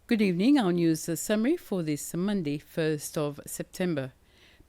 Good evening. Our news summary for this Monday, 1st of September.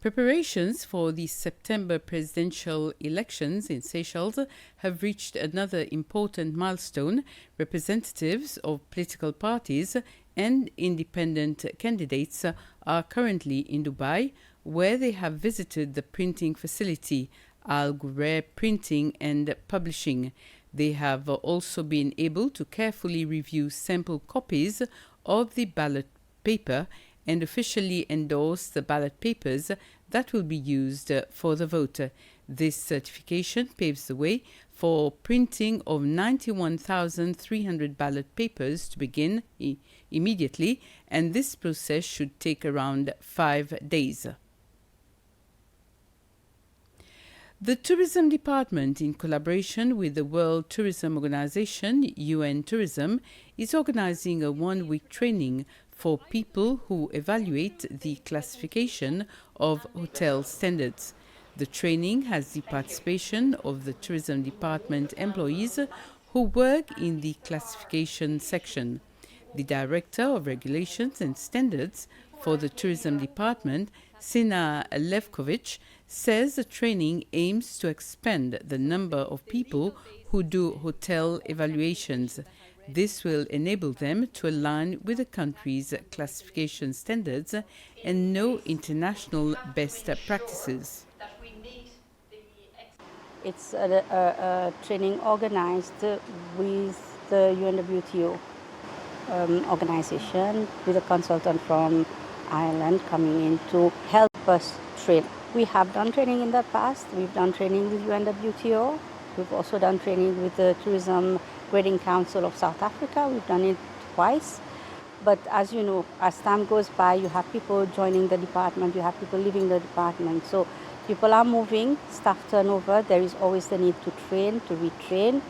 Preparations for the September presidential elections in Seychelles have reached another important milestone. Representatives of political parties and independent candidates are currently in Dubai, where they have visited the printing facility, Al Ghurair Printing and Publishing. They have also been able to carefully review sample copies of the ballot paper and officially endorse the ballot papers that will be used for the vote. This certification paves the way for printing of 91,300 ballot papers to begin immediately, and this process should take around 5 days. The Tourism Department, in collaboration with the World Tourism Organization, UN Tourism, is organizing a one-week training for people who evaluate the classification of hotel standards. The training has the participation of the Tourism Department employees who work in the classification section. The Director of Regulations and Standards for the Tourism Department, Sina Levkovich, says the training aims to expand the number of people who do hotel evaluations. This will enable them to align with the country's classification standards and know international best practices. It's a training organized with the UNWTO organization, with a consultant from Ireland coming in to help us train. We have done training in the past. We've done training with UNWTO. We've also done training with the Tourism Grading Council of South Africa. We've done it twice. But as you know, as time goes by, you have people joining the department, you have people leaving the department. So people are moving, staff turnover. There is always the need to train, to retrain,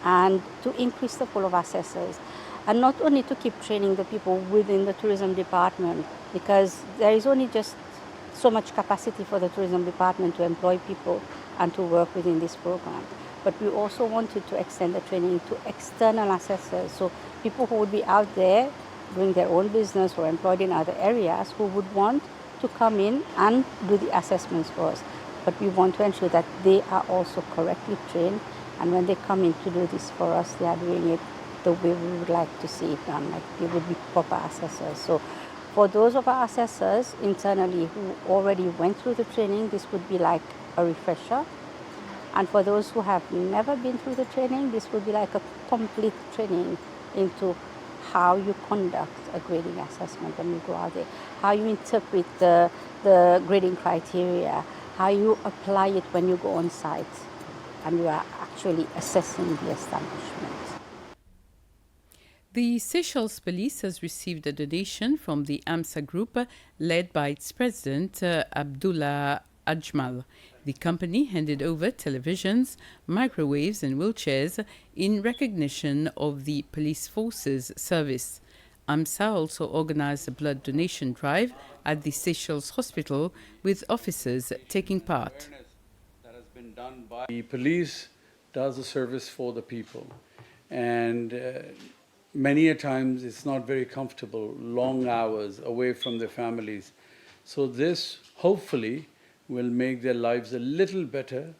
and to increase the pool of assessors. And not only to keep training the people within the tourism department, because there is only just so much capacity for the tourism department to employ people and to work within this program. But we also wanted to extend the training to external assessors, so people who would be out there doing their own business or employed in other areas who would want to come in and do the assessments for us. But we want to ensure that they are also correctly trained, and when they come in to do this for us, they are doing it the way we would like to see it done, like they would be proper assessors. So for those of our assessors internally who already went through the training, this would be like a refresher. And for those who have never been through the training, this would be like a complete training into how you conduct a grading assessment when you go out there, how you interpret the grading criteria, how you apply it when you go on site and you are actually assessing the establishment. The Seychelles Police has received a donation from the AMSA Group, led by its president, Abdullah Ajmal. The company handed over televisions, microwaves and wheelchairs in recognition of the police force's service. AMSA also organized a blood donation drive at the Seychelles Hospital, with officers taking part. That has been done by the police does a service for the people, and many a times it's not very comfortable, long hours away from their families. So this hopefully will make their lives a little better.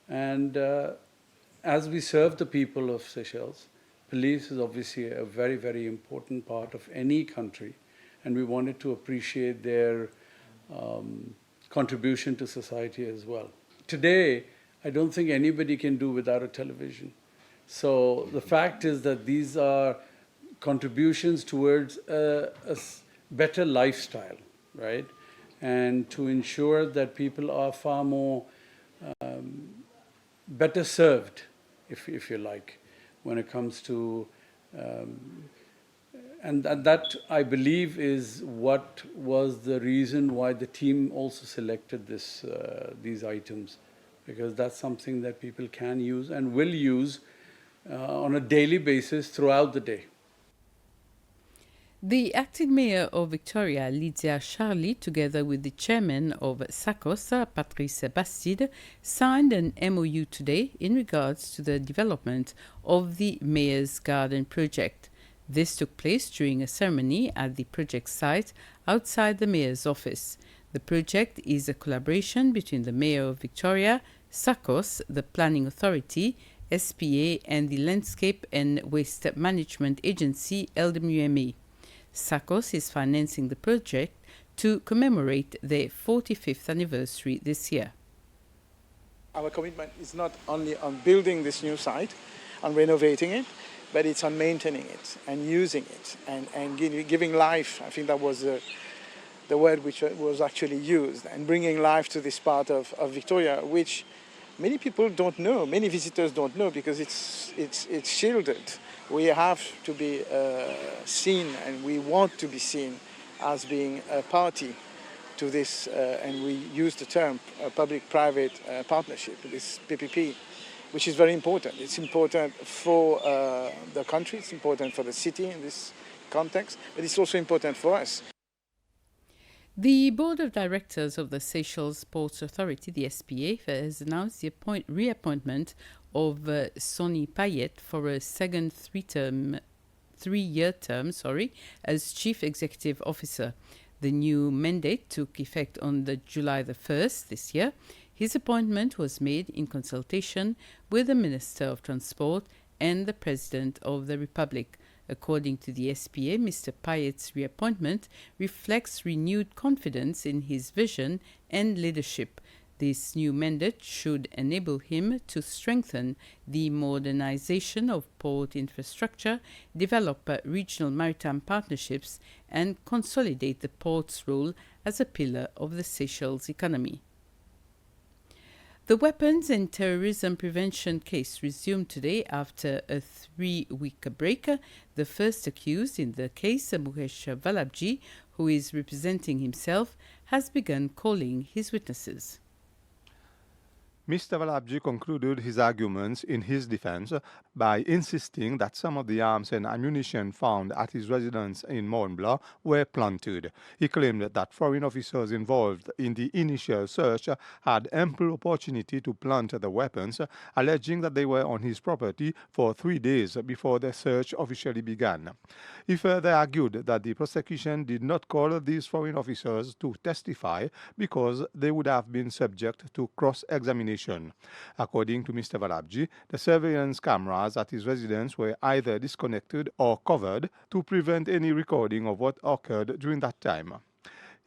And as we serve the people of Seychelles, police is obviously a very, very important part of any country, and we wanted to appreciate their contribution to society as well. Today, I don't think anybody can do without a television. So the fact is that these are contributions towards a better lifestyle, right? And to ensure that people are far more better served, if you like, when it comes to, and that I believe is what was the reason why the team also selected these items, because that's something that people can use and will use on a daily basis throughout the day. The acting mayor of Victoria, Lydia Charlie, together with the chairman of SACOS, Patrice Bastide, signed an MOU today in regards to the development of the Mayor's Garden project. This took place during a ceremony at the project site outside the mayor's office. The project is a collaboration between the Mayor of Victoria, SACOS, the Planning Authority, SPA, and the Landscape and Waste Management Agency, LWMA. SACOS is financing the project to commemorate their 45th anniversary this year. Our commitment is not only on building this new site, on renovating it, but it's on maintaining it and using it and giving life. I think that was the word which was actually used, and bringing life to this part of Victoria, which many people don't know, many visitors don't know, because it's shielded. We have to be seen, and we want to be seen as being a party to this, and we use the term public-private partnership, this PPP, which is very important. It's important for the country, it's important for the city in this context, but it's also important for us. The Board of Directors of the Seychelles Ports Authority, the SPA, has announced the reappointment of Sonny Payet for a second three-year term as Chief Executive Officer. The new mandate took effect on July the 1st this year. His appointment was made in consultation with the Minister of Transport and the President of the Republic. According to the SPA, Mr. Payet's reappointment reflects renewed confidence in his vision and leadership. This new mandate should enable him to strengthen the modernization of port infrastructure, develop regional maritime partnerships, and consolidate the port's role as a pillar of the Seychelles economy. The weapons and terrorism prevention case resumed today after a 3-week break. The first accused in the case, Mukesh Valabji, who is representing himself, has begun calling his witnesses. Mr. Valabji concluded his arguments in his defense by insisting that some of the arms and ammunition found at his residence in Mont Blanc were planted. He claimed that foreign officers involved in the initial search had ample opportunity to plant the weapons, alleging that they were on his property for 3 days before the search officially began. He further argued that the prosecution did not call these foreign officers to testify because they would have been subject to cross-examination. According to Mr. Valabji, the surveillance cameras at his residence were either disconnected or covered to prevent any recording of what occurred during that time.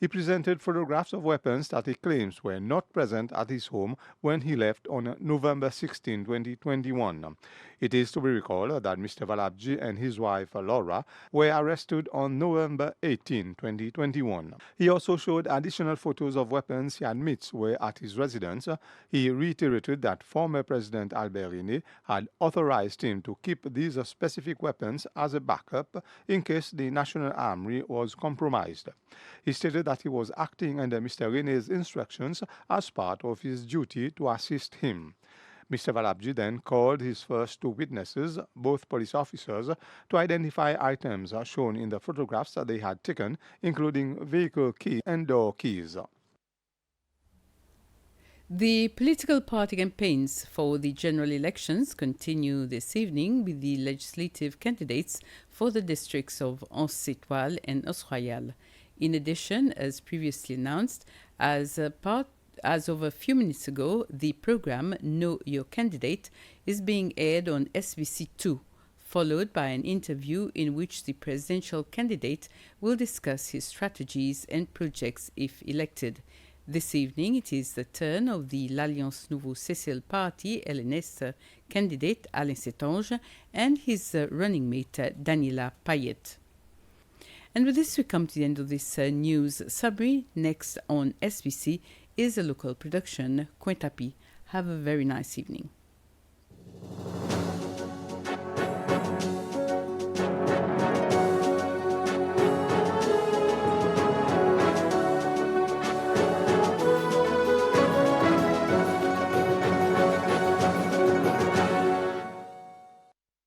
He presented photographs of weapons that he claims were not present at his home when he left on November 16, 2021. It is to be recalled that Mr. Valabji and his wife Laura were arrested on November 18, 2021. He also showed additional photos of weapons he admits were at his residence. He reiterated that former President Albert Rene had authorized him to keep these specific weapons as a backup in case the National Army was compromised. He stated that he was acting under Mr. Rene's instructions as part of his duty to assist him. Mr. Valabji then called his first 2 witnesses, both police officers, to identify items shown in the photographs that they had taken, including vehicle keys and door keys. The political party campaigns for the general elections continue this evening with the legislative candidates for the districts of Anse-Étoile and Os-Royal. In addition, as previously announced, as of a few minutes ago, the program Know Your Candidate is being aired on SBC2, followed by an interview in which the presidential candidate will discuss his strategies and projects if elected. This evening, it is the turn of the l'Alliance Nouveau-Cécile Party LNS candidate Alain Setange and his running mate Daniela Payet. And with this, we come to the end of this news summary. Next on SBC is a local production, Coin Tapis. Have a very nice evening.